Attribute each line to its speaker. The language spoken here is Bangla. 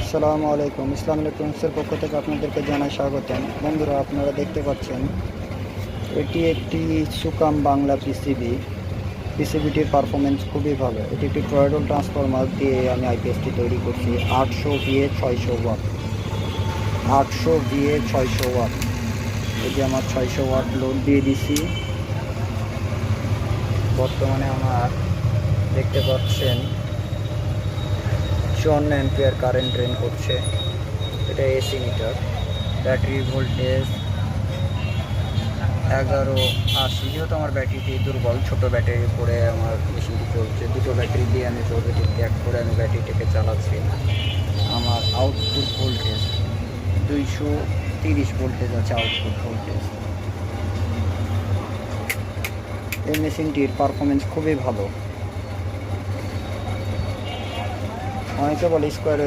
Speaker 1: আসসালামু আলাইকুম। ইসলাম ইলেকট্রনিক্সের পক্ষ থেকে আপনাদেরকে জানাই স্বাগতম। বন্ধুরা, আপনারা দেখতে পাচ্ছেন এটি একটি সুকাম বাংলা পিসিবি। পিসিবিটির পারফরমেন্স খুবই ভালো। এটি একটি ট্রয়েডল ট্রান্সফরমার দিয়ে আমি আইপিএসটি তৈরি করছি। 800 VA 600 ওয়াট, 800 VA 600 ওয়াট। এই যে আমার 600 ওয়াট লোড দিয়ে দিছি। বর্তমানে আমার দেখতে পাচ্ছেন 54 অ্যাম্পিয়ার কারেন্ট ড্রেন করছে। এটা এসি মিটার। Battery voltage 1180। যেহেতু আমার ব্যাটারিটি দুর্বল, ছোট ব্যাটারি করে আমার মেশিনটি চলছে। দুটো ব্যাটারি দিয়ে আমি পজিটিভ ত্যাগ করে আমি ব্যাটারিটাকে চালাচ্ছি। আমার আউটপুট ভোল্টেজ 230 ভোল্টেজ আছে। Output voltage. এই মেশিনটির পারফরমেন্স খুবই ভালো। অনেকে বলে স্কোয়ার